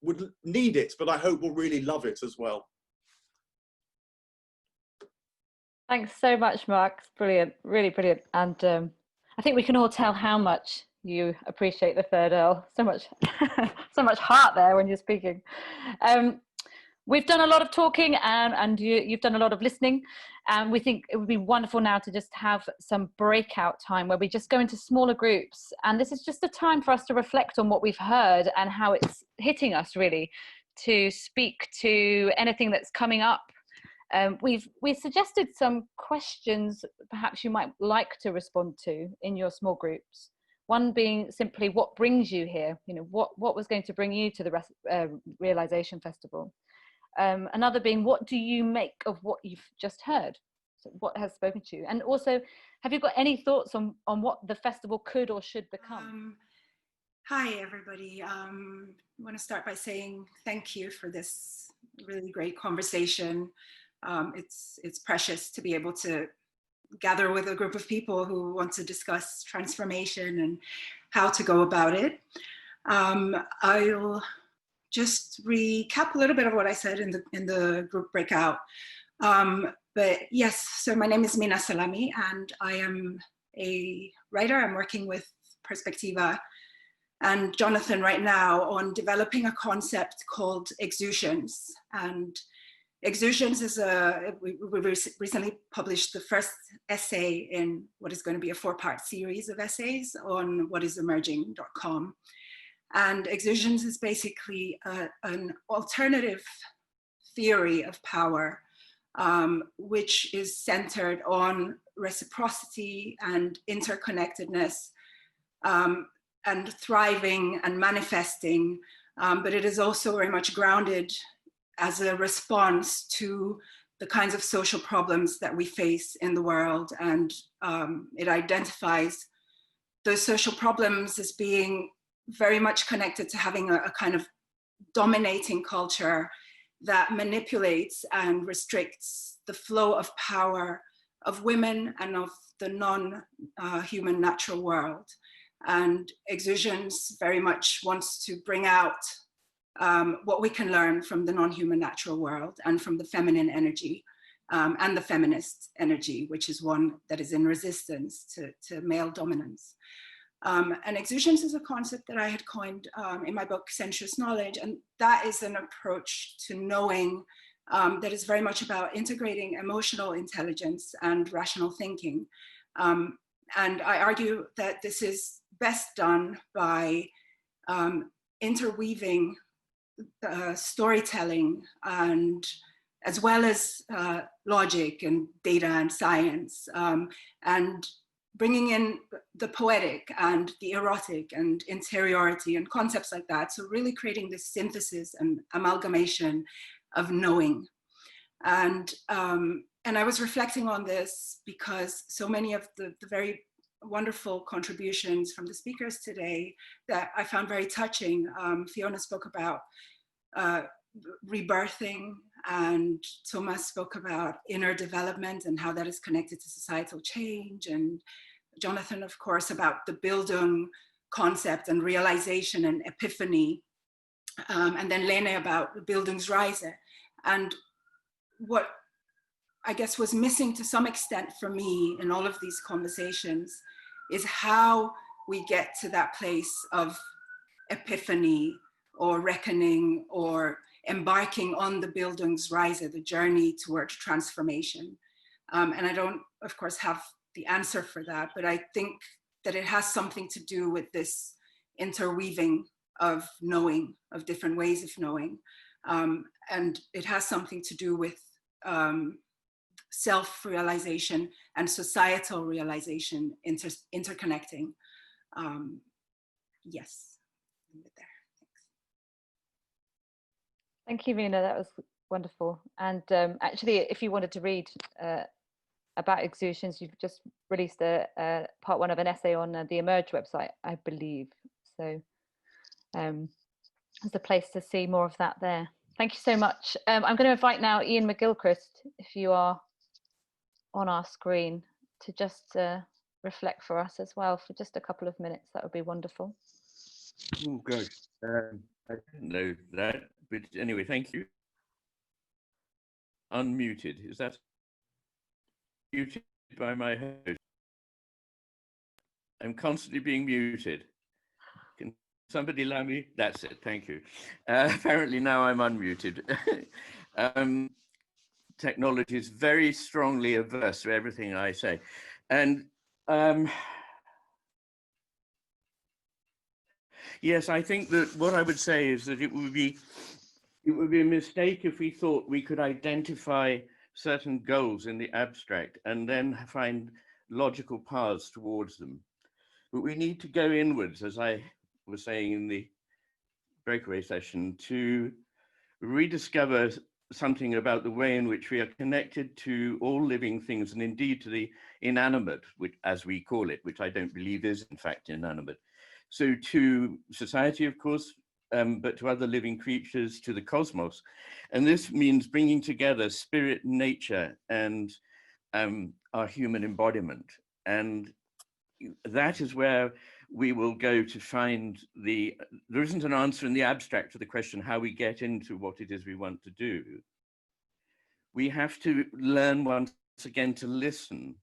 would need it, but I hope will really love it as well. Thanks so much, Mark. It's brilliant, really brilliant. And I think we can all tell how much you appreciate the third Earl. So much, so much heart there when you're speaking. We've done a lot of talking and you've done a lot of listening. And we think it would be wonderful now to just have some breakout time where we just go into smaller groups. And this is just a time for us to reflect on what we've heard and how it's hitting us, really, to speak to anything that's coming up. We've suggested some questions perhaps you might like to respond to in your small groups. One being simply, what brings you here? What was going to bring you to the Realisation Festival? Another being, what do you make of what you've just heard? So what has spoken to you? And also, have you got any thoughts on what the festival could or should become? Hi, everybody. I want to start by saying thank you for this really great conversation. It's precious to be able to gather with a group of people who want to discuss transformation and how to go about it. I'll just recap a little bit of what I said in the group breakout. But yes, so my name is Minna Salami, and I am a writer. I'm working with Perspectiva and Jonathan right now on developing a concept called exusions. And Exusions is we recently published the first essay in what is going to be a 4-part series of essays on whatisemerging.com. And exusions is basically an alternative theory of power, which is centered on reciprocity and interconnectedness, and thriving and manifesting, but it is also very much grounded as a response to the kinds of social problems that we face in the world. And it identifies those social problems as being very much connected to having a kind of dominating culture that manipulates and restricts the flow of power of women and of the non-human natural world. And Exusions very much wants to bring out what we can learn from the non-human natural world and from the feminine energy and the feminist energy, which is one that is in resistance to male dominance. And Exusions is a concept that I had coined in my book, Sensuous Knowledge, and that is an approach to knowing that is very much about integrating emotional intelligence and rational thinking. And I argue that this is best done by interweaving storytelling and as well as logic and data and science, and bringing in the poetic and the erotic and interiority and concepts like that. So really creating this synthesis and amalgamation of knowing. And I was reflecting on this because so many of the very wonderful contributions from the speakers today that I found very touching. Fiona spoke about rebirthing, and Tomas spoke about inner development and how that is connected to societal change, and Jonathan, of course, about the Bildung concept and realization and epiphany, and then Lene about Bildungsreise. And what I guess was missing to some extent for me in all of these conversations is how we get to that place of epiphany or reckoning or embarking on the Bildungsreise, the journey toward transformation. And I don't, of course, have the answer for that, but I think that it has something to do with this interweaving of knowing, of different ways of knowing. And it has something to do with self-realization and societal realization interconnecting. Yes, leave it there. Thank you, Minna. That was wonderful. And actually, if you wanted to read about exusions, you've just released a part 1 of an essay on the Emerge website, I believe. So there's a place to see more of that there. Thank you so much. I'm going to invite now Iain McGilchrist, if you are on our screen, to just reflect for us as well for just a couple of minutes. That would be wonderful. Oh, gosh. I didn't know that, but anyway, thank you. Unmuted, is that muted by my host? I'm constantly being muted. Can somebody allow me? That's it, thank you. Apparently now I'm unmuted. Technology is very strongly averse to everything I say. And yes, I think that what I would say is that it would be a mistake if we thought we could identify certain goals in the abstract and then find logical paths towards them. But we need to go inwards, as I was saying in the breakaway session, to rediscover something about the way in which we are connected to all living things, and indeed to the inanimate, which, as we call it, which I don't believe is in fact inanimate. So to society, of course, but to other living creatures, to the cosmos. And this means bringing together spirit, nature, and our human embodiment. And that is where we will go to find there isn't an answer in the abstract to the question how we get into what it is we want to do. We have to learn once again to listen,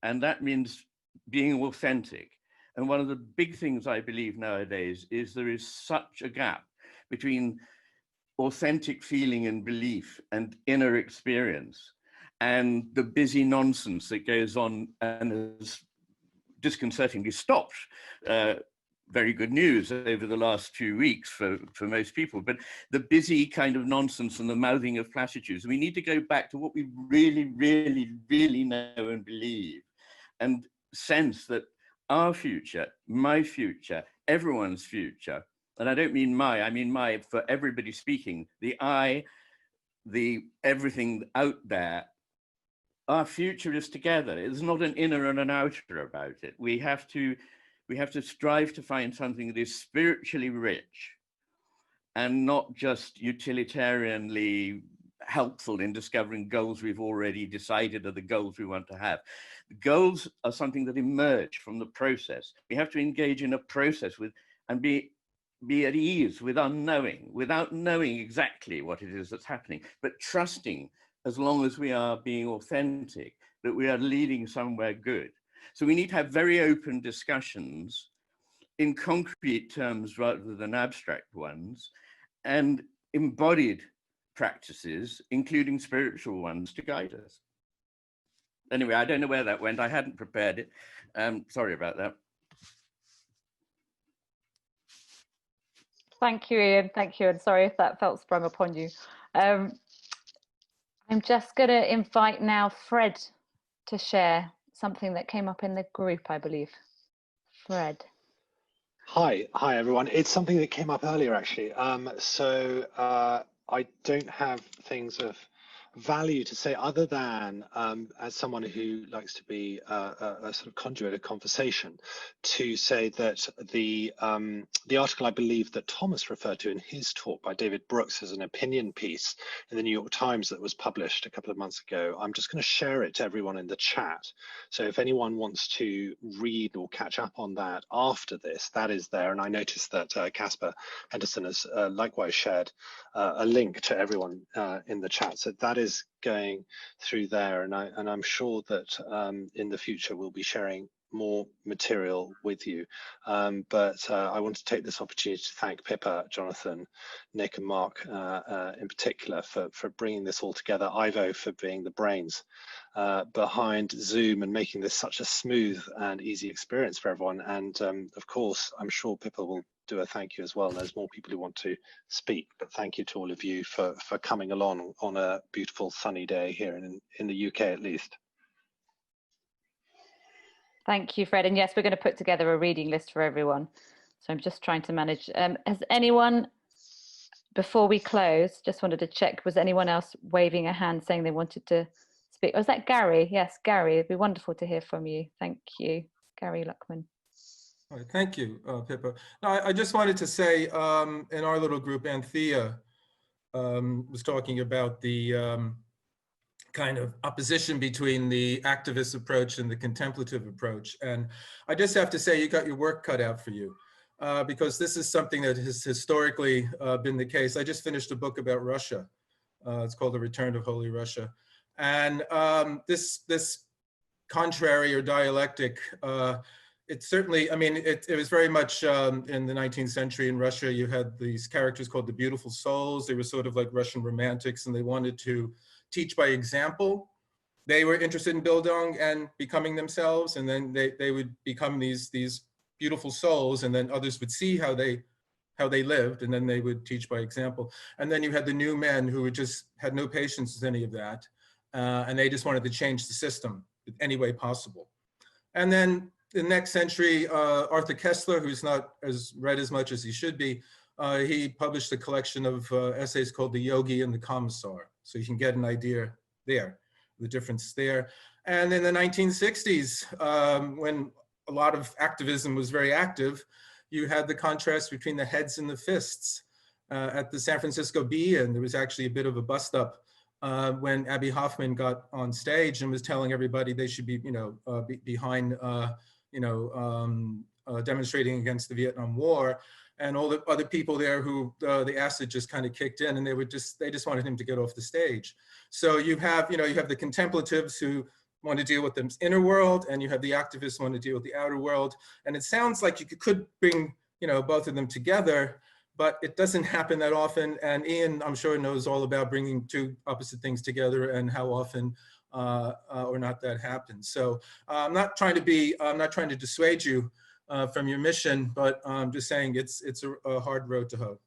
and that means being authentic. And one of the big things I believe nowadays is there is such a gap between authentic feeling and belief and inner experience, and the busy nonsense that goes on and has disconcertingly stopped. Very good news over the last few weeks for most people, but the busy kind of nonsense and the mouthing of platitudes. We need to go back to what we really, really, really know and believe, and sense that our future, my future, everyone's future, and I don't mean my, I mean my for everybody speaking, the I, the everything out there, our future is together. There's not an inner and an outer about it. We have to strive to find something that is spiritually rich and not just utilitarianly helpful in discovering goals we've already decided are the goals we want to have. Goals are something that emerge from the process. We have to engage in a process with and be at ease with unknowing, without knowing exactly what it is that's happening, but trusting, as long as we are being authentic, that we are leading somewhere good. So we need to have very open discussions in concrete terms rather than abstract ones, and embodied practices, including spiritual ones, to guide us. Anyway, I don't know where that went. I hadn't prepared it. Sorry about that. Thank you, Iain. Thank you. And sorry if that felt sprung upon you. I'm just going to invite now Fred to share something that came up in the group, I believe. Fred. Hi everyone. It's something that came up earlier, actually. I don't have things of value to say other than, as someone who likes to be a sort of conduit of conversation, to say that the article I believe that Thomas referred to in his talk by David Brooks as an opinion piece in the New York Times that was published a couple of months ago, I'm just going to share it to everyone in the chat. So if anyone wants to read or catch up on that after this, that is there. And I noticed that Casper Henderson has likewise shared a link to everyone in the chat. So that is going through there, and I'm sure that in the future we'll be sharing more material with you. But I want to take this opportunity to thank Pippa, Jonathan, Nick, and Mark in particular for bringing this all together. Ivo for being the brains behind Zoom and making this such a smooth and easy experience for everyone. And of course, I'm sure Pippa will do a thank you as well. There's more people who want to speak, but thank you to all of you for coming along on a beautiful sunny day here in the UK at least. Thank you, Fred. And yes, we're going to put together a reading list for everyone. So I'm just trying to manage. Has anyone, before we close, just wanted to check, was anyone else waving a hand saying they wanted to speak? Was that Gary? Yes, Gary, it'd be wonderful to hear from you. Thank you, Gary Lachman. All right, thank you, Pippa. No, I just wanted to say in our little group, Anthea was talking about the kind of opposition between the activist approach and the contemplative approach. And I just have to say, you got your work cut out for you because this is something that has historically been the case. I just finished a book about Russia. It's called The Return of Holy Russia. And this contrary or dialectic, it certainly, I mean, it was very much in the 19th century in Russia. You had these characters called the beautiful souls. They were sort of like Russian romantics, and they wanted to teach by example. They were interested in Bildung and becoming themselves, and then they would become these beautiful souls, and then others would see how they lived, and then they would teach by example. And then you had the new men who just had no patience with any of that, and they just wanted to change the system in any way possible. And then the next century, Arthur Kessler, who's not read as much as he should be, he published a collection of essays called The Yogi and the Commissar. So you can get an idea there, the difference there. And in the 1960s, when a lot of activism was very active, you had the contrast between the heads and the fists. At the San Francisco Bee, and there was actually a bit of a bust up when Abby Hoffman got on stage and was telling everybody they should be, behind, demonstrating against the Vietnam War. And all the other people there who the acid just kind of kicked in, and they just wanted him to get off the stage. So you have the contemplatives who want to deal with the inner world, and you have the activists who want to deal with the outer world. And it sounds like you could bring both of them together, but it doesn't happen that often. And Iain, I'm sure, knows all about bringing two opposite things together and how often or not that happens. So I'm not trying to dissuade you from your mission, but I'm just saying it's a hard road to hoe.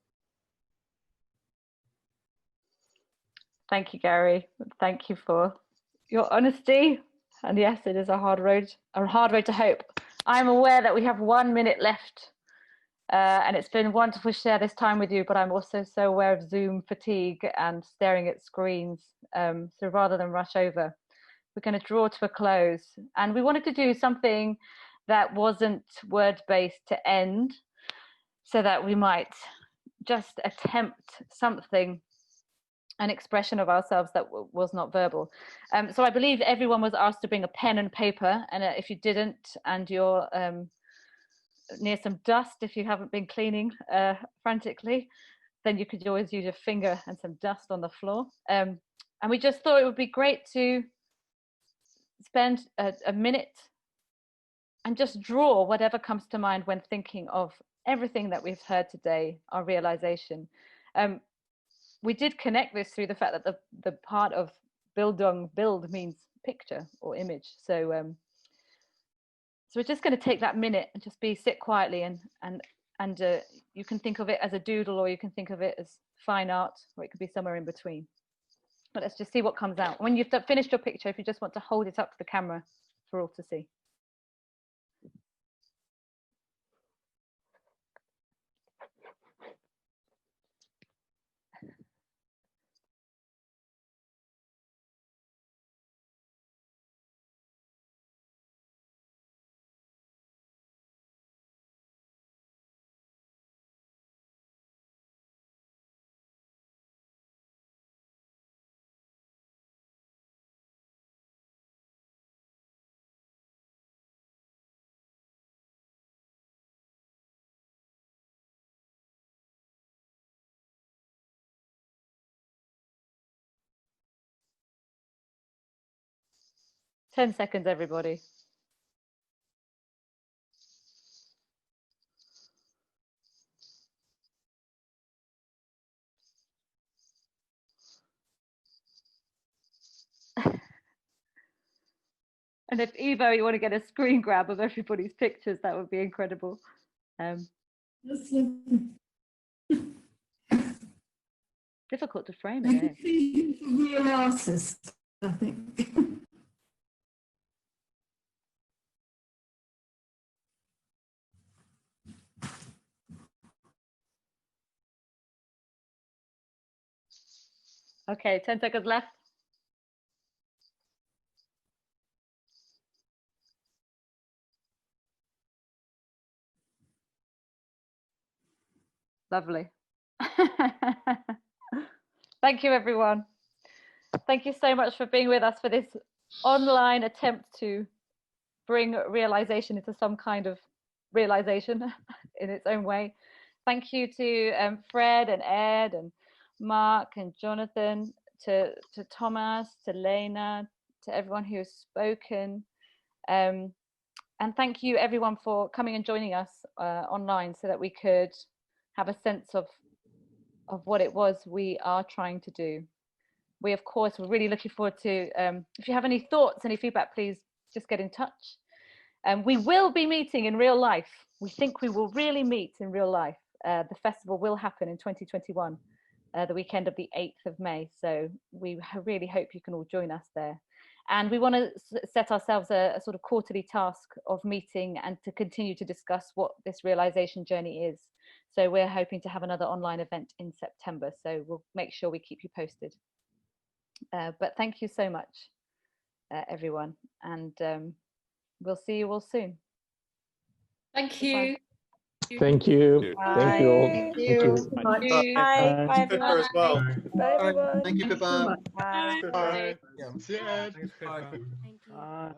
Thank you, Gary. Thank you for your honesty. And yes, it is a hard road to hope. I'm aware that we have 1 minute left, and it's been wonderful to share this time with you, but I'm also so aware of Zoom fatigue and staring at screens. So rather than rush over, we're going to draw to a close. And we wanted to do something that wasn't word-based to end, so that we might just attempt something, an expression of ourselves that was not verbal. So I believe everyone was asked to bring a pen and paper, and if you didn't, and you're near some dust, if you haven't been cleaning frantically, then you could always use your finger and some dust on the floor. And we just thought it would be great to spend a minute and just draw whatever comes to mind when thinking of everything that we've heard today, our realization. We did connect this through the fact that the part of Bildung, build means picture or image. So we're just going to take that minute and just sit quietly, and you can think of it as a doodle, or you can think of it as fine art, or it could be somewhere in between. But let's just see what comes out. When you've finished your picture, if you just want to hold it up to the camera for all to see. Ten seconds, everybody. And if Evo, you want to get a screen grab of everybody's pictures, that would be incredible. Difficult to frame it. Real artist, I think. Okay, 10 seconds left. Lovely. Thank you, everyone. Thank you so much for being with us for this online attempt to bring realization into some kind of realization in its own way. Thank you to Fred and Ed and Mark and Jonathan, to Tomas, to Lena, to everyone who has spoken. And thank you everyone for coming and joining us online, so that we could have a sense of what it was we are trying to do. We, of course, we're really looking forward to, if you have any thoughts, any feedback, please just get in touch. We will be meeting in real life. We think we will really meet in real life. The festival will happen in 2021, the weekend of the 8th of May. So we really hope you can all join us there. And we want to set ourselves a sort of quarterly task of meeting and to continue to discuss what this realization journey is. So we're hoping to have another online event in September. So we'll make sure we keep you posted. But thank you so much, everyone. And we'll see you all soon. Thank you. Thank you. Bye. Thank you all. Thank you. Bye. Bye, everyone. As well. Bye, everyone. Thank you, Pippa. Bye. Bye. Yeah. See you, Ed. Bye. Thank you. Bye.